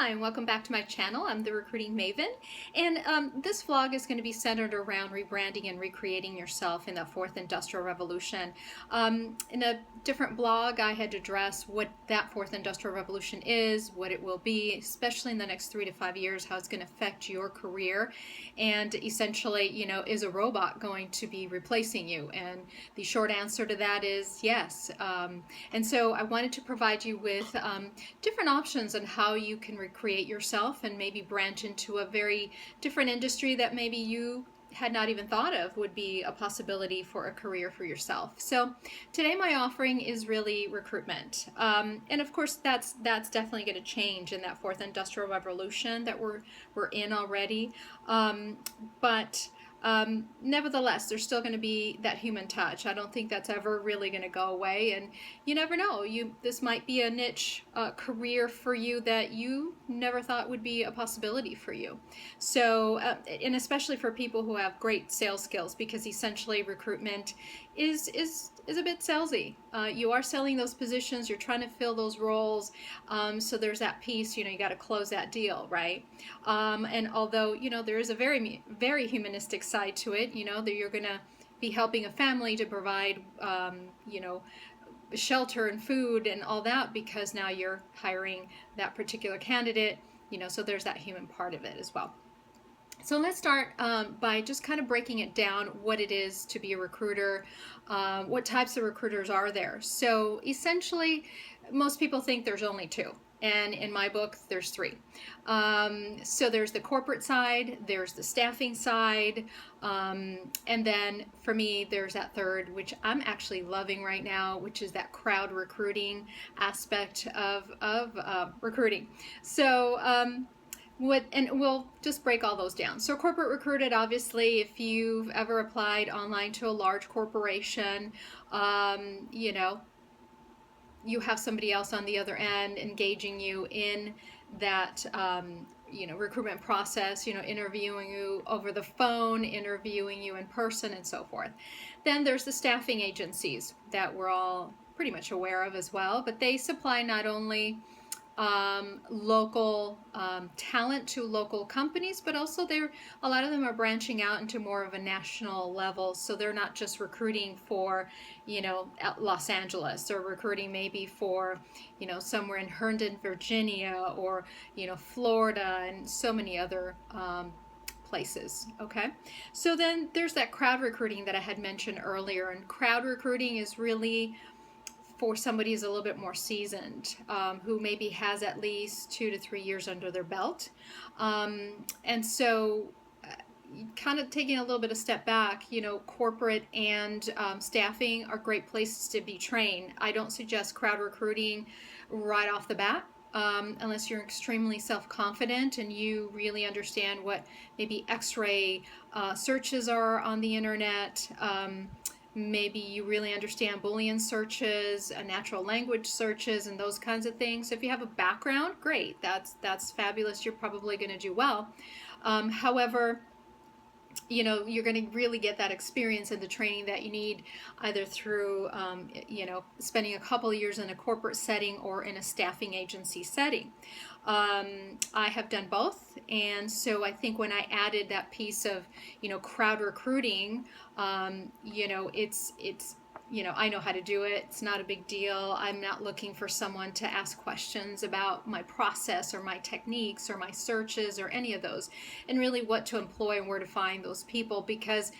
Hi, and welcome back to my channel. I'm the Recruiting Maven, and this vlog is going to be centered around rebranding and recreating yourself in the fourth industrial revolution. In a different blog, I had to address what that fourth industrial revolution is, what it will be, especially in the next 3 to 5 years, how it's going to affect your career, and essentially, is a robot going to be replacing you? And the short answer to that is yes. And so I wanted to provide you with different options on how you can recreate yourself and maybe branch into a very different industry that maybe you had not even thought of would be a possibility for a career for yourself. So today my offering is really recruitment. And of course that's definitely going to change in that fourth industrial revolution that we're in already. Nevertheless, there's still going to be that human touch. I don't think that's ever really going to go away. And you never know. This might be a niche career for you that you never thought would be a possibility for you. So, and especially for people who have great sales skills, because essentially recruitment is a bit salesy. You are selling those positions, you're trying to fill those roles, so there's that piece, you got to close that deal, right? And although, there is a very, very humanistic side to it, that you're going to be helping a family to provide, shelter and food and all that, because now you're hiring that particular candidate, so there's that human part of it as well. So let's start by just kind of breaking it down, what it is to be a recruiter, what types of recruiters are there. So essentially, most people think there's only two. And in my book, there's three. So there's the corporate side, there's the staffing side, and then for me, there's that third, which I'm actually loving right now, which is that crowd recruiting aspect of recruiting. So and we'll just break all those down. So corporate recruited, obviously, if you've ever applied online to a large corporation, you have somebody else on the other end engaging you in that recruitment process, interviewing you over the phone, interviewing you in person, and so forth. Then there's the staffing agencies that we're all pretty much aware of as well, but they supply not only local talent to local companies, but also a lot of them are branching out into more of a national level. So they're not just recruiting for, Los Angeles, or recruiting maybe for, somewhere in Herndon, Virginia, or, Florida, and so many other places. Okay, so then there's that crowd recruiting that I had mentioned earlier, and crowd recruiting is really for somebody who's a little bit more seasoned, who maybe has at least 2 to 3 years under their belt. And so kind of taking a little bit of step back, corporate and staffing are great places to be trained. I don't suggest crowd recruiting right off the bat. Unless you're extremely self-confident and you really understand what maybe X-ray searches are on the internet. Maybe you really understand Boolean searches, natural language searches, and those kinds of things. If you have a background, great. That's fabulous. You're probably going to do well. However, you're going to really get that experience and the training that you need either through, spending a couple of years in a corporate setting or in a staffing agency setting. I have done both, and so I think when I added that piece of, crowd recruiting, it's I know how to do it. It's not a big deal. I'm not looking for someone to ask questions about my process or my techniques or my searches or any of those, and really what to employ and where to find those people, because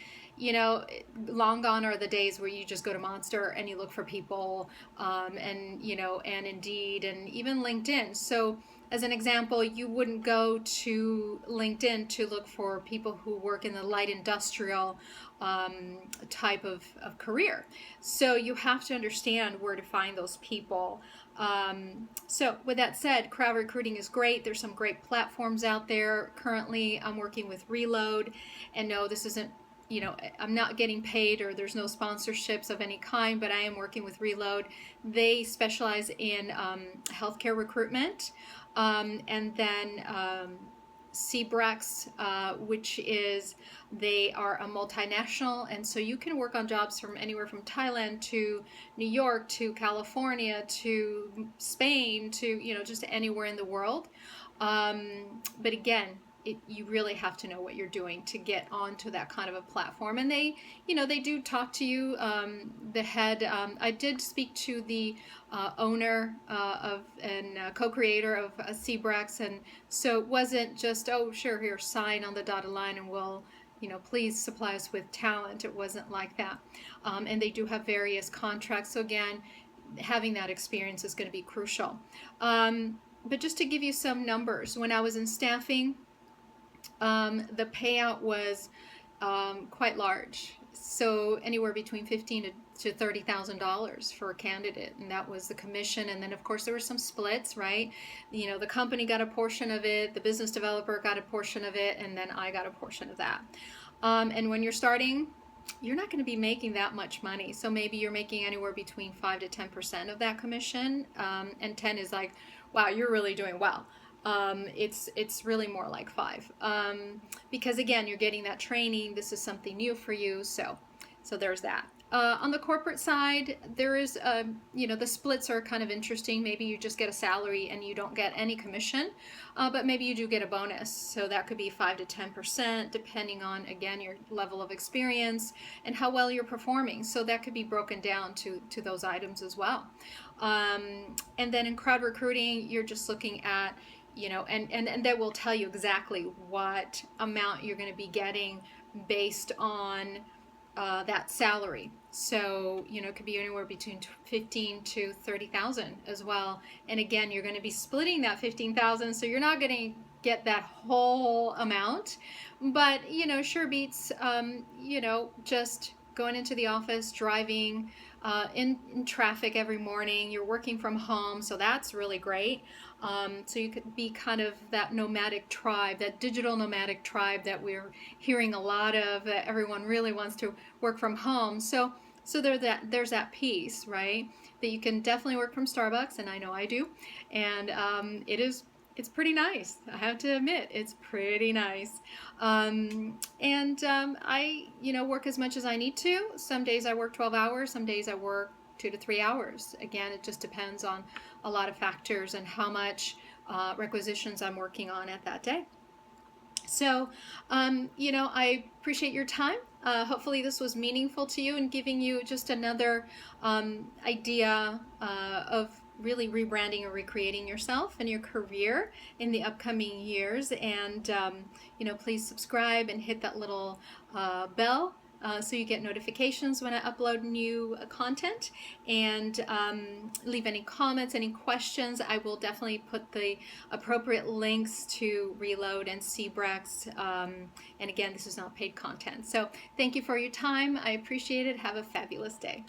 long gone are the days where you just go to Monster and you look for people, and Indeed and even LinkedIn. So as an example, you wouldn't go to LinkedIn to look for people who work in the light industrial type of career. So you have to understand where to find those people. So with that said, crowd recruiting is great. There's some great platforms out there. Currently, I'm working with Reload, and no, this isn't, I'm not getting paid, or there's no sponsorships of any kind, but I am working with Reload. They specialize in healthcare recruitment. And then Cbrex, which is, they are a multinational, and so you can work on jobs from anywhere from Thailand to New York to California to Spain to, you know, just anywhere in the world. But again, you really have to know what you're doing to get onto that kind of a platform. And they, you know, they do talk to you. The head, I did speak to the owner of and co-creator of Cbrex, and so it wasn't just, oh, sure, here, sign on the dotted line and we'll, you know, please supply us with talent. It wasn't like that. And they do have various contracts. So again, having that experience is going to be crucial. But just to give you some numbers, when I was in staffing, the payout was quite large. So anywhere between $15,000 to $30,000 for a candidate, and that was the commission. And then of course there were some splits, right? You know, the company got a portion of it, the business developer got a portion of it, and then I got a portion of that. And when you're starting, you're not going to be making that much money. So maybe you're making anywhere between 5 to 10% of that commission, and 10 is like, wow, you're really doing well. It's really more like 5, because again, you're getting that training. This is something new for you, so there's that. On the corporate side, there is, you know, the splits are kind of interesting. Maybe you just get a salary and you don't get any commission, but maybe you do get a bonus. So that could be 5 to 10%, depending on, again, your level of experience and how well you're performing. So that could be broken down to those items as well. And then in crowd recruiting, you're just looking at, you know, and that will tell you exactly what amount you're going to be getting based on that salary. So, you know, it could be anywhere between 15 to 30,000 as well. And again, you're going to be splitting that 15,000, so you're not going to get that whole amount. But, you know, sure beats, you know, just going into the office, driving in traffic every morning. You're working from home, so that's really great. So you could be kind of that nomadic tribe, that digital nomadic tribe that we're hearing a lot of, that everyone really wants to work from home. So there's that piece, right? That you can definitely work from Starbucks, and I know I do. And it's pretty nice. I have to admit, it's pretty nice. I, you know, work as much as I need to. Some days I work 12 hours. Some days I work 2 to 3 hours. Again, it just depends on a lot of factors and how much requisitions I'm working on at that day. So, you know, I appreciate your time. Hopefully this was meaningful to you and giving you just another idea of really rebranding or recreating yourself and your career in the upcoming years. And, you know, please subscribe and hit that little bell so you get notifications when I upload new content. And leave any comments, any questions. I will definitely put the appropriate links to Reload and Cbrex. And again, this is not paid content. So thank you for your time. I appreciate it. Have a fabulous day.